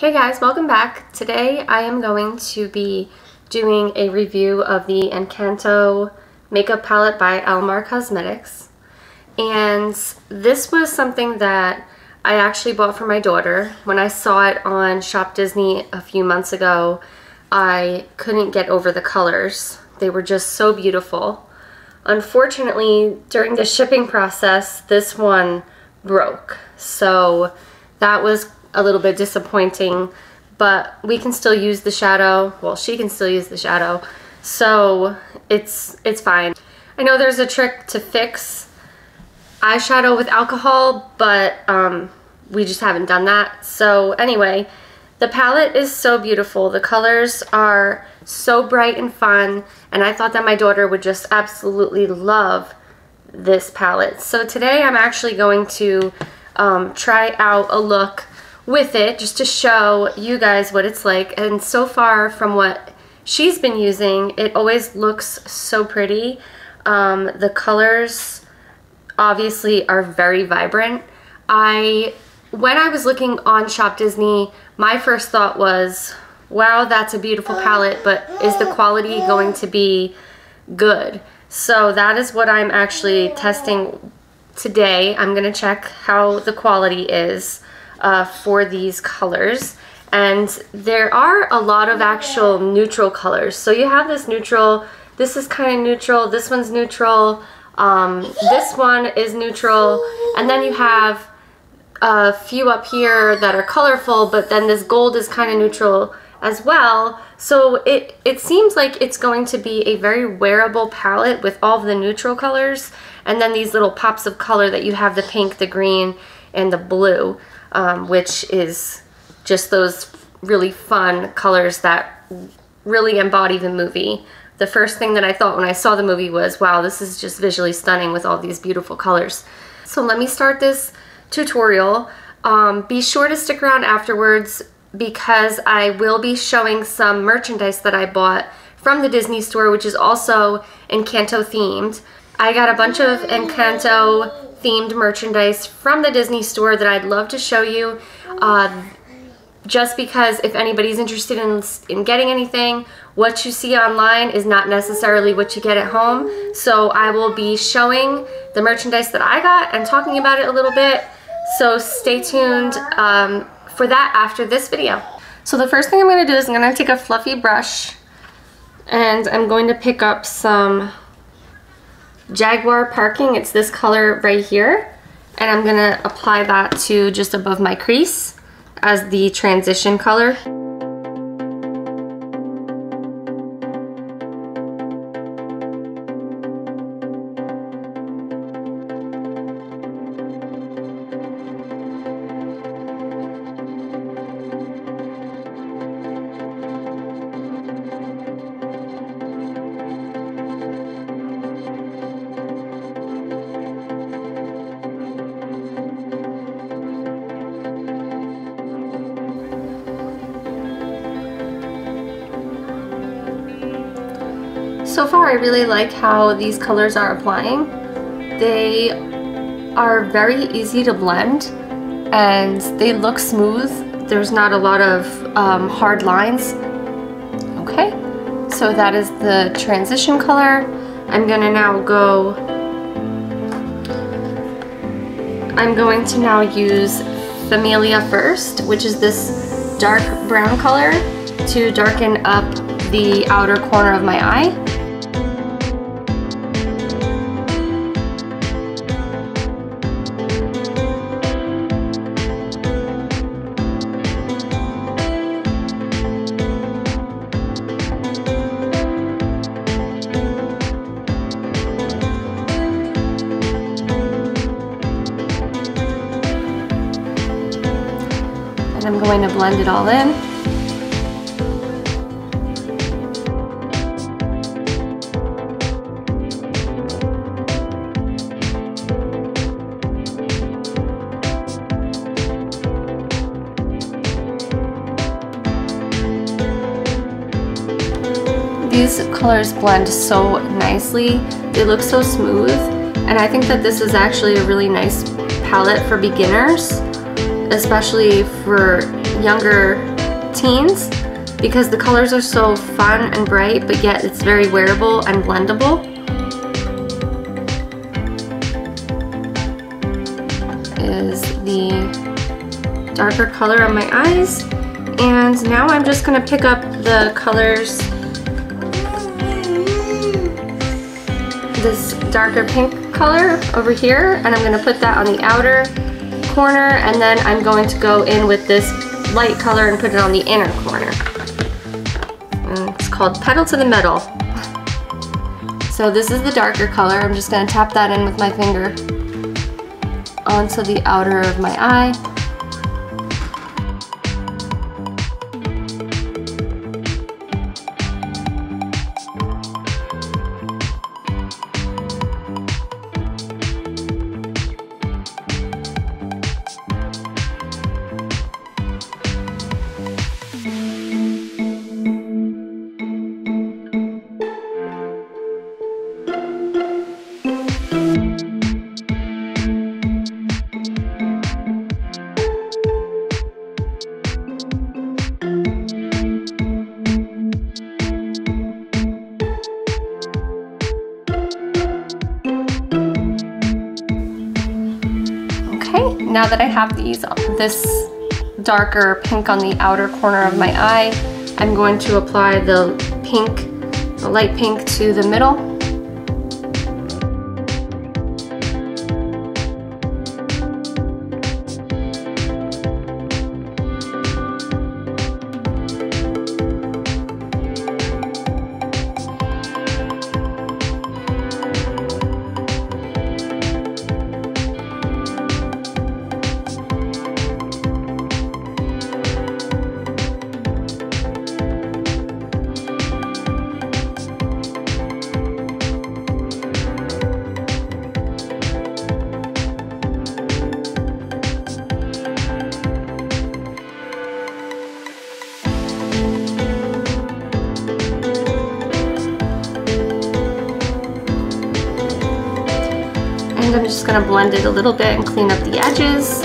Hey guys, welcome back. Today I am going to be doing a review of the Encanto makeup palette by Almar Cosmetics. And this was something that I actually bought for my daughter. When I saw it on Shop Disney a few months ago, I couldn't get over the colors. They were just so beautiful. Unfortunately, during the shipping process, this one broke. So that was a little bit disappointing, but we can still use the shadow. Well, she can still use the shadow, so it's fine. I know there's a trick to fix eyeshadow with alcohol, but we just haven't done that. So anyway, the palette is so beautiful. The colors are so bright and fun, and I thought that my daughter would just absolutely love this palette. So today I'm actually going to try out a look with it just to show you guys what it's like. And so far from what she's been using, it always looks so pretty. The colors obviously are very vibrant. When I was looking on Shop Disney, my first thought was, wow, that's a beautiful palette, but is the quality going to be good? So that is what I'm actually testing today. I'm gonna check how the quality is for these colors. And there are a lot of actual neutral colors. So you have this neutral, this is kind of neutral, this one's neutral, this one is neutral, and then you have a few up here that are colorful, but then this gold is kind of neutral as well. So it seems like it's going to be a very wearable palette with all of the neutral colors, and then these little pops of color that you have, the pink, the green, and the blue, which is just those really fun colors that really embody the movie. The first thing that I thought when I saw the movie was, wow, this is just visually stunning with all these beautiful colors. So let me start this tutorial. Be sure to stick around afterwards because I will be showing some merchandise that I bought from the Disney store, which is also Encanto themed. I got a bunch of Encanto themed merchandise from the Disney store that I'd love to show you, just because if anybody's interested in getting anything, what you see online is not necessarily what you get at home. So I will be showing the merchandise that I got and talking about it a little bit. So stay tuned for that after this video. So the first thing I'm going to do is I'm going to take a fluffy brush and I'm going to pick up some Jaguar Parking. It's this color right here, and I'm going to apply that to just above my crease as the transition color. So far, I really like how these colors are applying. They are very easy to blend and they look smooth. There's not a lot of hard lines. Okay, so that is the transition color. I'm going to now use Familia first, which is this dark brown color, to darken up the outer corner of my eye. I'm going to blend it all in. These colors blend so nicely. They look so smooth, and I think that this is actually a really nice palette for beginners, especially for younger teens because the colors are so fun and bright, but yet it's very wearable and blendable. Is the darker color on my eyes. And now I'm just gonna pick up the colors, this darker pink color over here, and I'm gonna put that on the outer corner, and then I'm going to go in with this light color and put it on the inner corner. And it's called Pedal to the Metal. So this is the darker color. I'm just gonna tap that in with my finger onto the outer of my eye. Now that I have this darker pink on the outer corner of my eye, I'm going to apply the light pink to the middle. I'm just going to blend it a little bit and clean up the edges.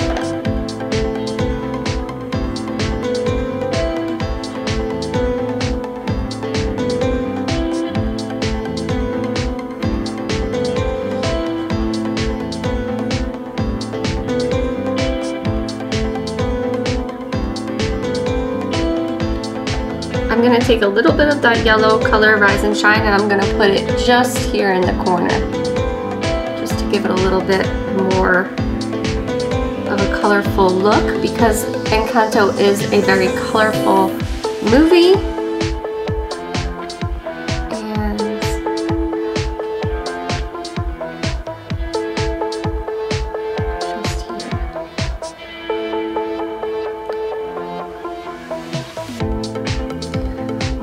I'm going to take a little bit of that yellow color, Rise and Shine, and I'm going to put it just here in the corner. Give it a little bit more of a colorful look because Encanto is a very colorful movie. And just here.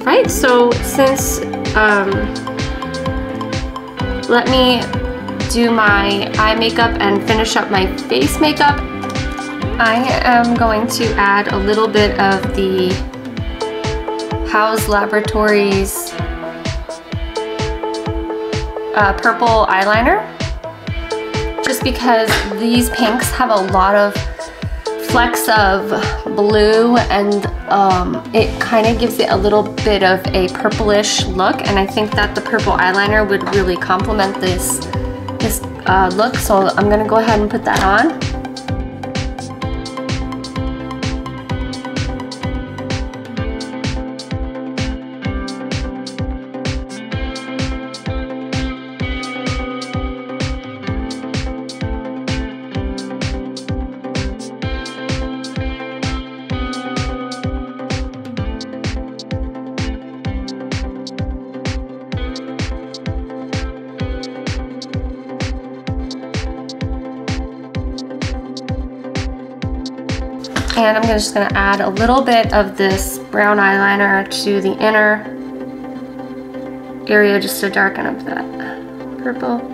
Right, so since let me do my eye makeup and finish up my face makeup. I am going to add a little bit of the House Laboratories purple eyeliner, just because these pinks have a lot of flecks of blue, and it kind of gives it a little bit of a purplish look, and I think that the purple eyeliner would really complement this look, so I'm gonna go ahead and put that on. And I'm just going to add a little bit of this brown eyeliner to the inner area just to darken up that purple.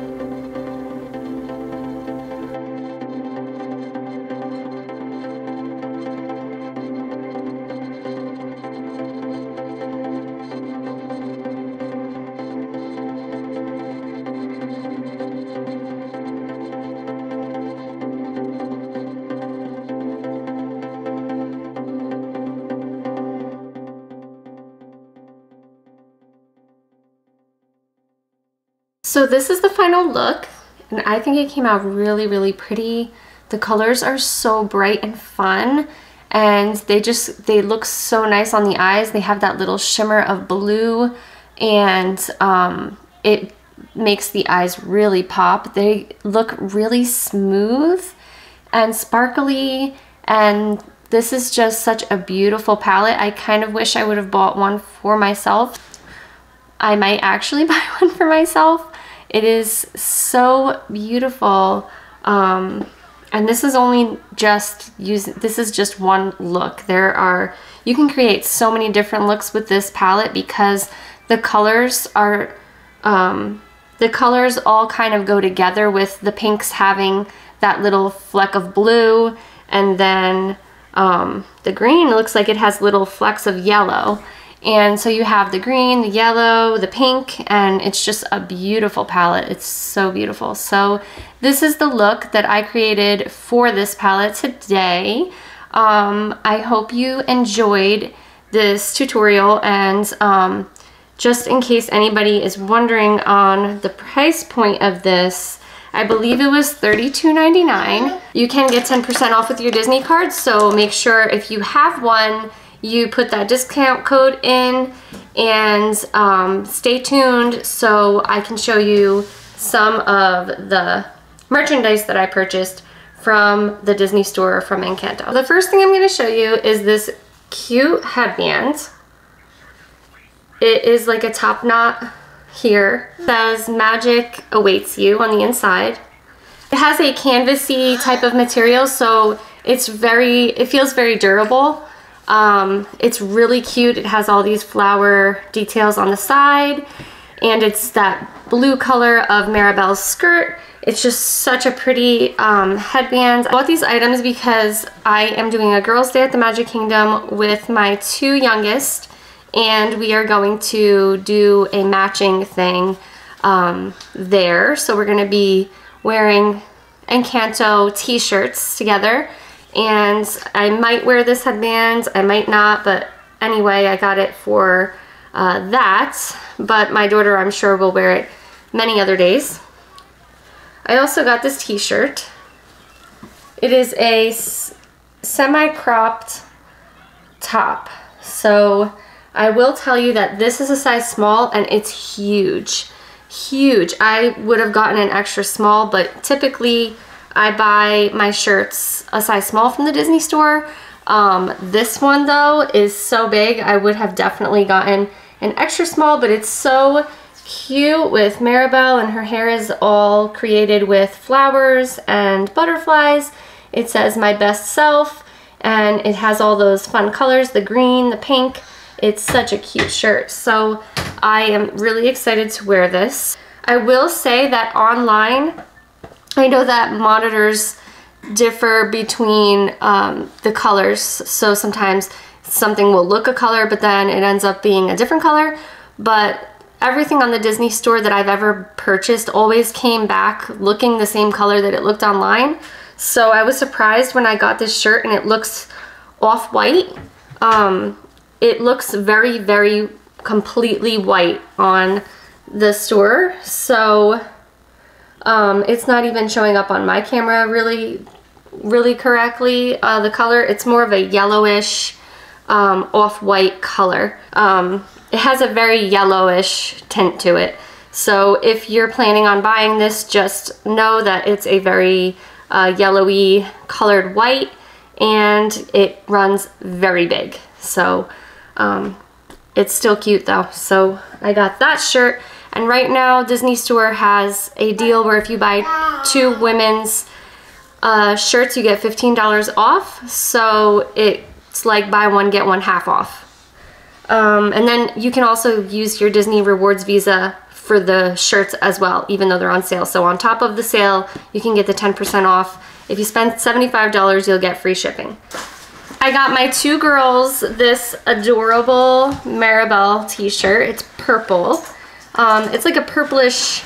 So this is the final look, and I think it came out really, really pretty. The colors are so bright and fun, and they look so nice on the eyes. They have that little shimmer of blue, and it makes the eyes really pop. They look really smooth and sparkly, and this is just such a beautiful palette. I kind of wish I would have bought one for myself. I might actually buy one for myself. It is so beautiful. And this is only just this is just one look. You can create so many different looks with this palette because the colors are, the colors all kind of go together, with the pinks having that little fleck of blue, and then the green looks like it has little flecks of yellow. And so you have the green, the yellow, the pink, and it's just a beautiful palette. It's so beautiful. So this is the look that I created for this palette today. I hope you enjoyed this tutorial, and just in case anybody is wondering on the price point of this, I believe it was $32.99. You can get 10% off with your Disney card, so make sure if you have one, you put that discount code in, and stay tuned so I can show you some of the merchandise that I purchased from the Disney store from Encanto. The first thing I'm going to show you is this cute headband. It is like a top knot here. It says "Magic awaits you" on the inside. It has a canvasy type of material, so it feels very durable. It's really cute. It has all these flower details on the side, and it's that blue color of Mirabelle's skirt. It's just such a pretty headband. I bought these items because I am doing a girls' day at the Magic Kingdom with my two youngest, and we are going to do a matching thing there. So we're going to be wearing Encanto t-shirts together. And I might wear this headband, I might not, but anyway, I got it for that. But my daughter, I'm sure, will wear it many other days. I also got this t-shirt. It is a semi-cropped top. So I will tell you that this is a size small, and it's huge. Huge. I would have gotten an extra small, but typically I buy my shirts a size small from the Disney store. This one though is so big, I would have definitely gotten an extra small, but it's so cute with Mirabelle, and her hair is all created with flowers and butterflies. It says "My Best Self," and it has all those fun colors, the green, the pink. It's such a cute shirt. So I am really excited to wear this. I will say that online, I know that monitors differ between the colors, so sometimes something will look a color but then it ends up being a different color, but everything on the Disney store that I've ever purchased always came back looking the same color that it looked online. So I was surprised when I got this shirt and it looks off-white. It looks very, very completely white on the store, so it's not even showing up on my camera really correctly, the color. It's more of a yellowish, off-white color. It has a very yellowish tint to it. So if you're planning on buying this, just know that it's a very yellowy colored white, and it runs very big. So it's still cute though. So I got that shirt. And right now, Disney Store has a deal where if you buy 2 women's shirts, you get $15 off. So it's like buy one, get one half off. And then you can also use your Disney Rewards Visa for the shirts as well, even though they're on sale. So on top of the sale, you can get the 10% off. If you spend $75, you'll get free shipping. I got my 2 girls this adorable Mirabelle t-shirt. It's purple. It's like a purplish,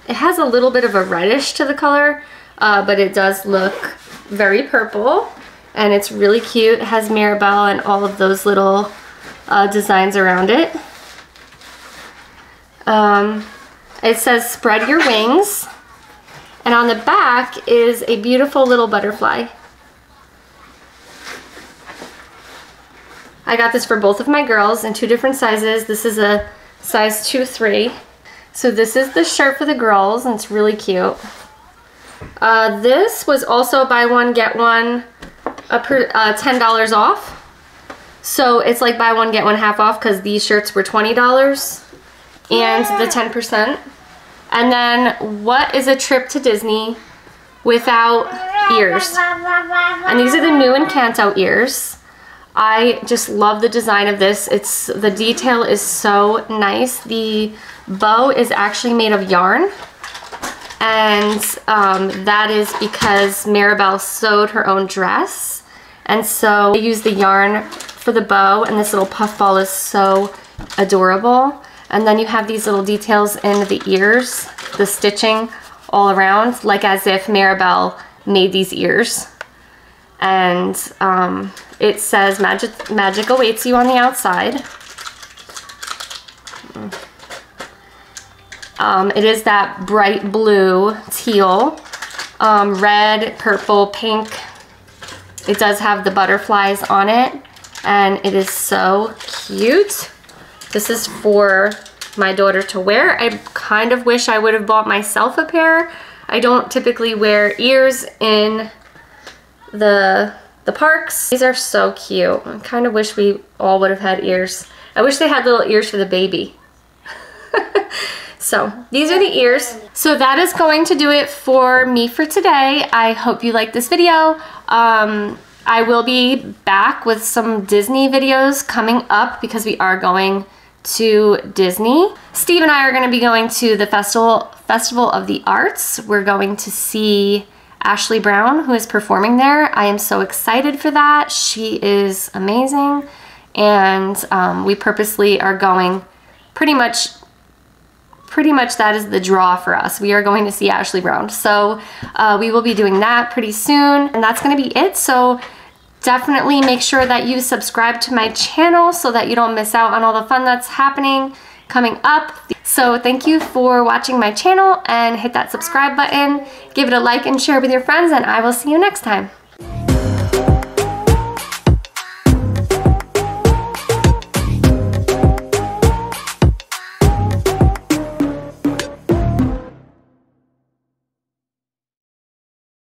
it has a little bit of a reddish to the color, but it does look very purple, and it's really cute. It has Mirabelle and all of those little designs around it. And It says spread your wings. And on the back is a beautiful little butterfly. I got this for both of my girls in 2 different sizes. This is a size 2-3. So this is the shirt for the girls, and it's really cute. This was also buy one, get one, $10 off. So it's like buy one, get one half off because these shirts were $20 and the 10%. And then what is a trip to Disney without ears? And these are the new Encanto ears. I just love the design of this. The detail is so nice. The bow is actually made of yarn. And that is because Maribel sewed her own dress. And so they use the yarn for the bow, and this little puff ball is so adorable. And then you have these little details in the ears, the stitching all around, like as if Maribel made these ears. And it says magic awaits you on the outside. It is that bright blue, teal, red, purple, pink. It does have the butterflies on it, and it is so cute. This is for my daughter to wear. I kind of wish I would have bought myself a pair. I don't typically wear ears in the parks. These are so cute. I kind of wish we all would have had ears. I wish they had little ears for the baby. So these are the ears. So that is going to do it for me for today. I hope you liked this video. I will be back with some Disney videos coming up because we are going to Disney. Steve and I are going to be going to the Festival of the Arts. We're going to see Ashley Brown, who is performing there. I am so excited for that. She is amazing, and we purposely are going pretty much that is the draw for us. We are going to see Ashley Brown. So we will be doing that pretty soon, and that's going to be it. So definitely make sure that you subscribe to my channel so that you don't miss out on all the fun that's happening coming up. So thank you for watching my channel, and hit that subscribe button, give it a like and share with your friends, and I will see you next time.